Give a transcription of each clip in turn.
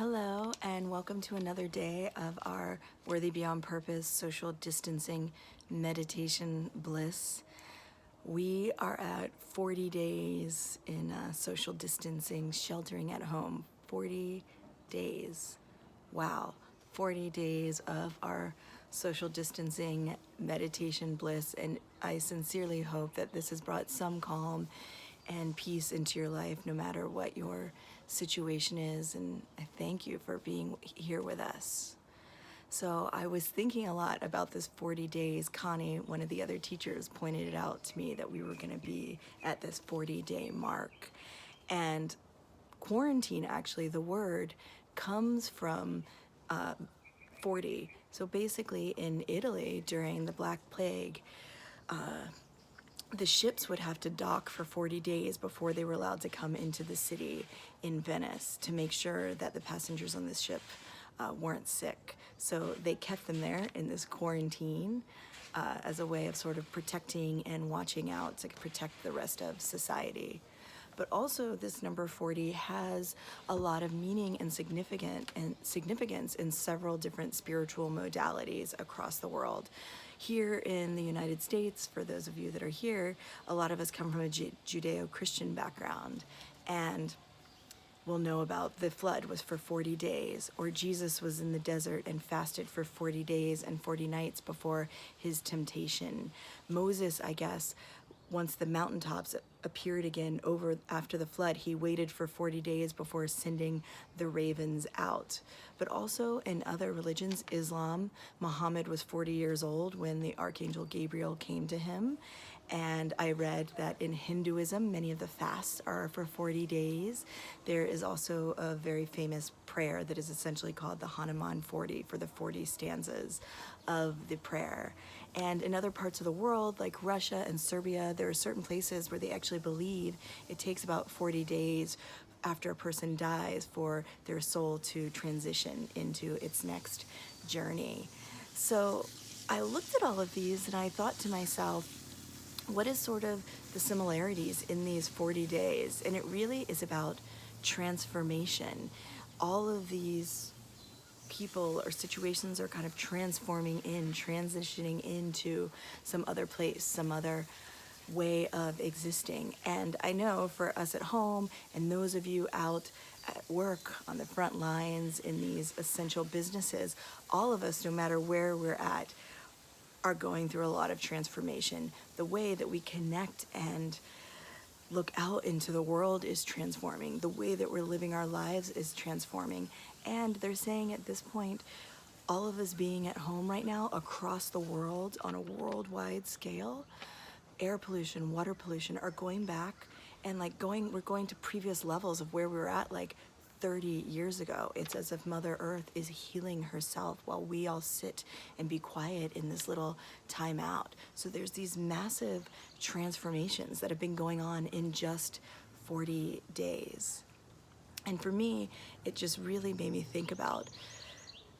Hello, and welcome to another day of our Worthy Beyond Purpose social distancing meditation bliss. We are at 40 days in social distancing, sheltering at home. 40 days. Wow. 40 days of our social distancing meditation bliss. And I sincerely hope that this has brought some calm and peace into your life, no matter what your situation is. And I thank you for being here with us. So I was thinking a lot about this 40 days. Connie, one of the other teachers, pointed it out to me that we were going to be at this 40-day mark. And quarantine, actually, the word comes from 40. So basically in Italy during the Black Plague, the ships would have to dock for 40 days before they were allowed to come into the city in Venice to make sure that the passengers on this ship weren't sick. So they kept them there in this quarantine as a way of sort of protecting and watching out to protect the rest of society. But also this number 40 has a lot of meaning and significance in several different spiritual modalities across the world. Here in the United States, for those of you that are here, a lot of us come from a Judeo-Christian background, and we'll know about the flood was for 40 days, or Jesus was in the desert and fasted for 40 days and 40 nights before his temptation. Moses, I guess, once the mountaintops appeared again over after the flood, he waited for 40 days before sending the ravens out. But also in other religions, Islam, Muhammad was 40 years old when the Archangel Gabriel came to him. And I read that in Hinduism, many of the fasts are for 40 days. There is also a very famous prayer that is essentially called the Hanuman 40 for the 40 stanzas of the prayer. And in other parts of the world, like Russia and Serbia, there are certain places where they actually believe it takes about 40 days after a person dies for their soul to transition into its next journey. So I looked at all of these and I thought to myself, what is sort of the similarities in these 40 days? And it really is about transformation. All of these people or situations are kind of transitioning into some other place, some other way of existing. And I know for us at home and those of you out at work on the front lines in these essential businesses, all of us, no matter where we're at, are going through a lot of transformation. The way that we connect and look out into the world is transforming. The way that we're living our lives is transforming. And they're saying at this point, all of us being at home right now across the world on a worldwide scale, air pollution, water pollution are going back and we're going to previous levels of where we were at like 30 years ago. It's as if Mother Earth is healing herself while we all sit and be quiet in this little time out. So there's these massive transformations that have been going on in just 40 days. And for me, it just really made me think about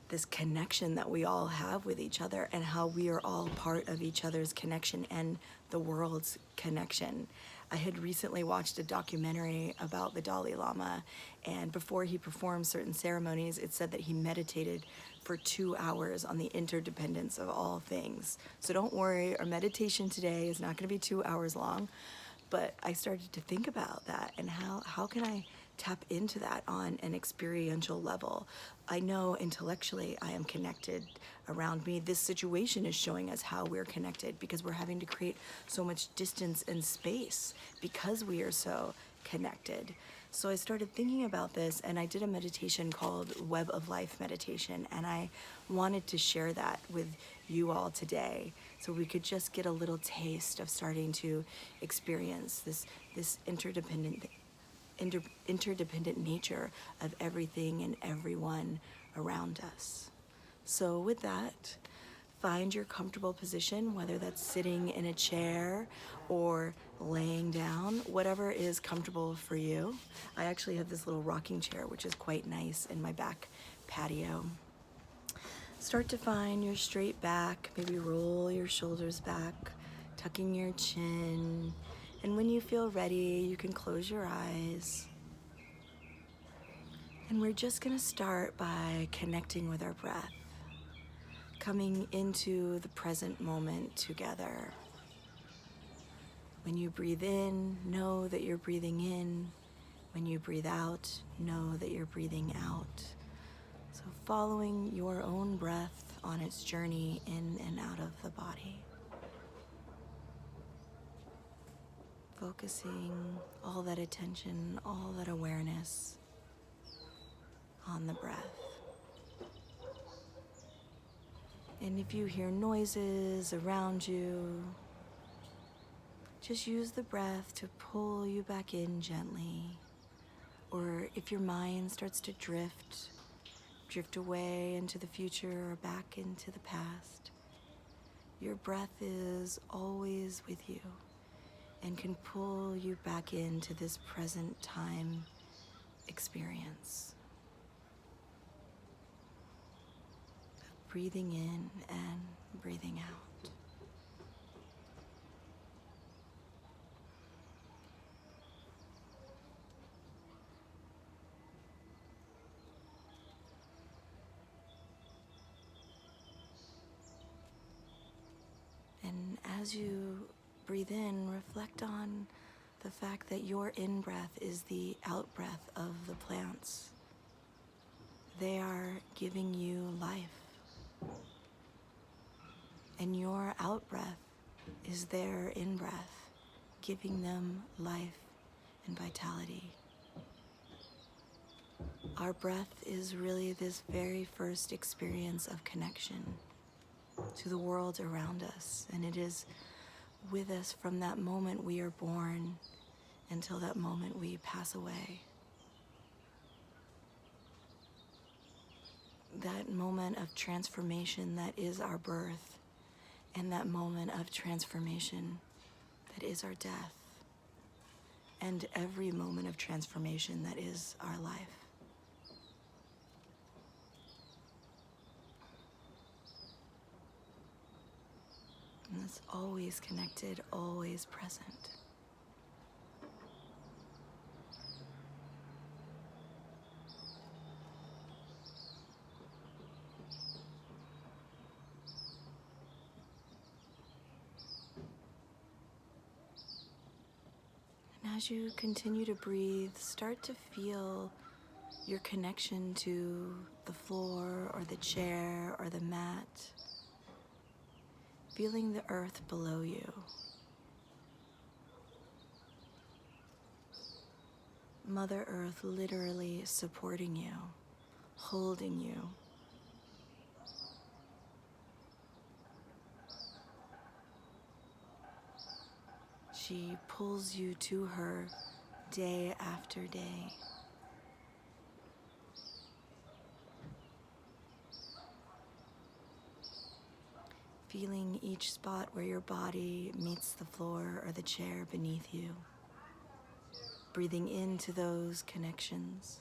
this connection that we all have with each other and how we are all part of each other's connection and the world's connection. I had recently watched a documentary about the Dalai Lama, and before he performed certain ceremonies, it said that he meditated for 2 hours on the interdependence of all things. So don't worry, our meditation today is not going to be 2 hours long, but I started to think about that and how can I tap into that on an experiential level. I know intellectually I am connected around me. This situation is showing us how we're connected because we're having to create so much distance and space because we are so connected. So I started thinking about this and I did a meditation called Web of Life meditation, and I wanted to share that with you all today so we could just get a little taste of starting to experience this interdependent nature of everything and everyone around us. So with that, find your comfortable position, whether that's sitting in a chair or laying down, whatever is comfortable for you. I actually have this little rocking chair, which is quite nice in my back patio. Start to find your straight back, maybe roll your shoulders back, tucking your chin. And when you feel ready, you can close your eyes And we're just going to start by connecting with our breath, coming into the present moment together. When you breathe in, know that you're breathing in. When you breathe out, know that you're breathing out. So following your own breath on its journey in and out of the body. Focusing all that attention, all that awareness on the breath. And if you hear noises around you, just use the breath to pull you back in gently. Or if your mind starts to drift away into the future or back into the past, your breath is always with you and can pull you back into this present time experience. Breathing in and breathing out. And as you breathe in, reflect on the fact that your in-breath is the out-breath of the plants. They are giving you life. And your out-breath is their in-breath, giving them life and vitality. Our breath is really this very first experience of connection to the world around us, and it is with us from that moment we are born until that moment we pass away. That moment of transformation that is our birth, and that moment of transformation that is our death, and every moment of transformation that is our life. And it's always connected, always present. And as you continue to breathe, start to feel your connection to the floor or the chair or the mat, feeling the earth below you. Mother Earth literally supporting you, holding you. She pulls you to her day after day. Feeling each spot where your body meets the floor or the chair beneath you. Breathing into those connections.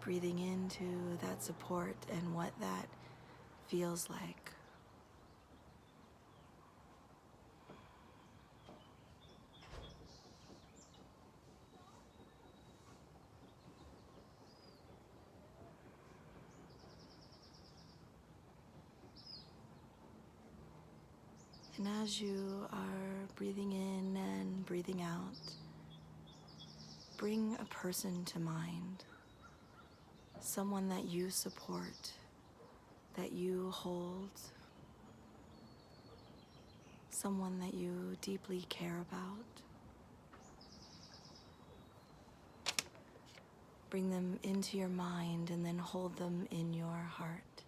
Breathing into that support and what that feels like. And as you are breathing in and breathing out, bring a person to mind. Someone that you support, that you hold, someone that you deeply care about. Bring them into your mind and then hold them in your heart.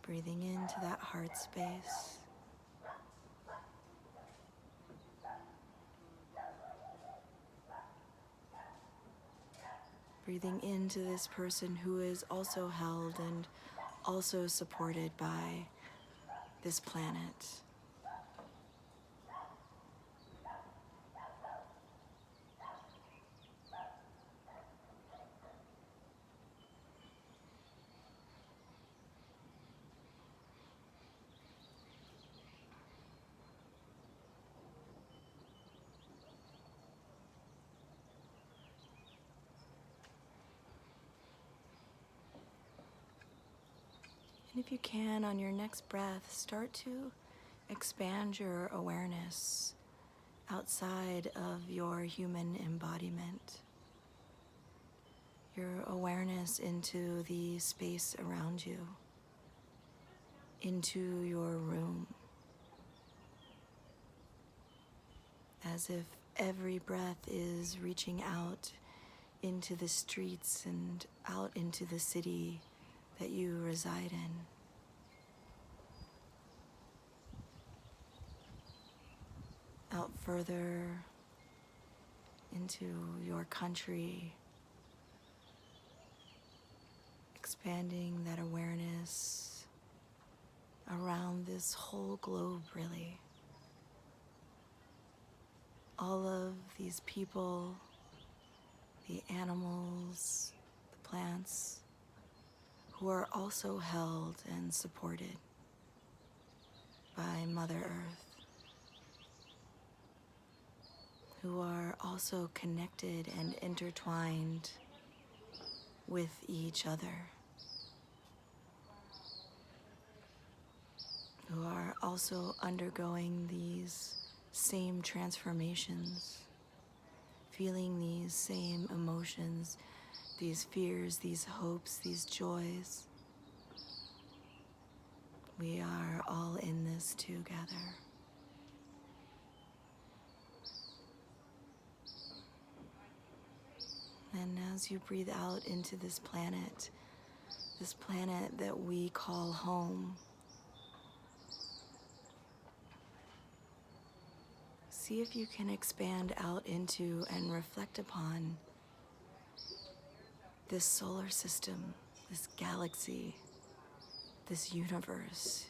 Breathing into that heart space. Breathing into this person who is also held and also supported by this planet. And if you can, on your next breath, start to expand your awareness outside of your human embodiment. Your awareness into the space around you, into your room, as if every breath is reaching out into the streets and out into the city that you reside in. Out further into your country, expanding that awareness around this whole globe, really. All of these people, the animals, the plants, who are also held and supported by Mother Earth, who are also connected and intertwined with each other, who are also undergoing these same transformations, feeling these same emotions, these fears, these hopes, these joys. We are all in this together. And as you breathe out into this planet that we call home, see if you can expand out into and reflect upon this solar system, this galaxy, this universe,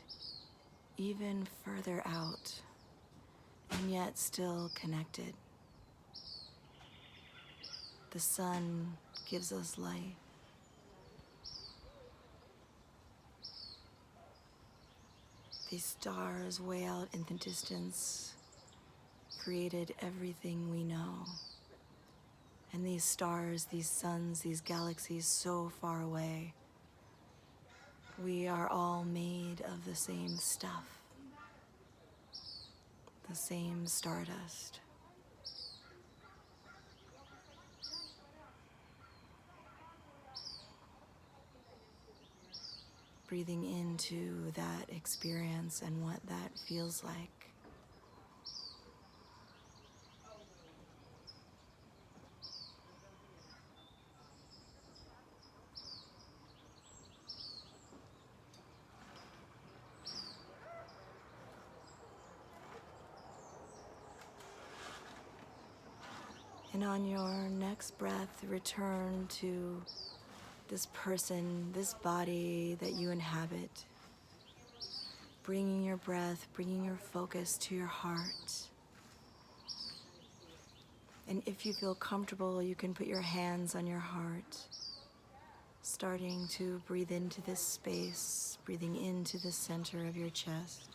even further out, and yet still connected. The sun gives us light. These stars way out in the distance created everything we know. And these stars, these suns, these galaxies so far away, we are all made of the same stuff, the same stardust. Breathing into that experience and what that feels like. And on your next breath, return to this person, this body that you inhabit. Bringing your breath, bringing your focus to your heart. And if you feel comfortable, you can put your hands on your heart, starting to breathe into this space, breathing into the center of your chest.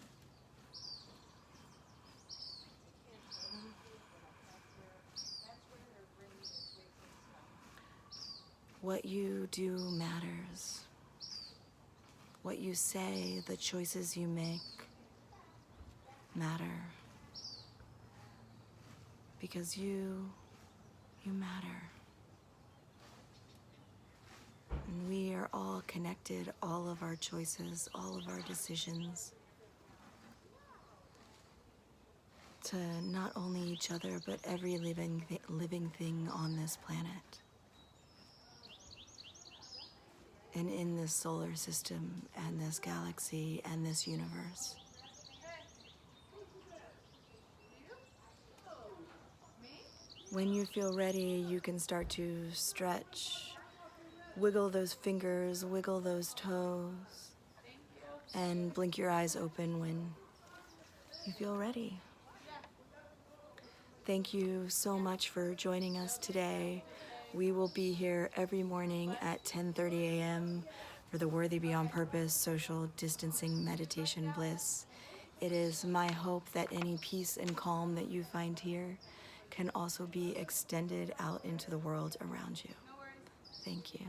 What you do matters. What you say, the choices you make matter. Because you matter. And we are all connected, all of our choices, all of our decisions, to not only each other, but every living thing on this planet. And in this solar system, and this galaxy, and this universe. When you feel ready, you can start to stretch, wiggle those fingers, wiggle those toes, and blink your eyes open when you feel ready. Thank you so much for joining us today. We will be here every morning at 10:30 a.m. for the Worthy Beyond Purpose Social Distancing Meditation Bliss. It is my hope that any peace and calm that you find here can also be extended out into the world around you. Thank you.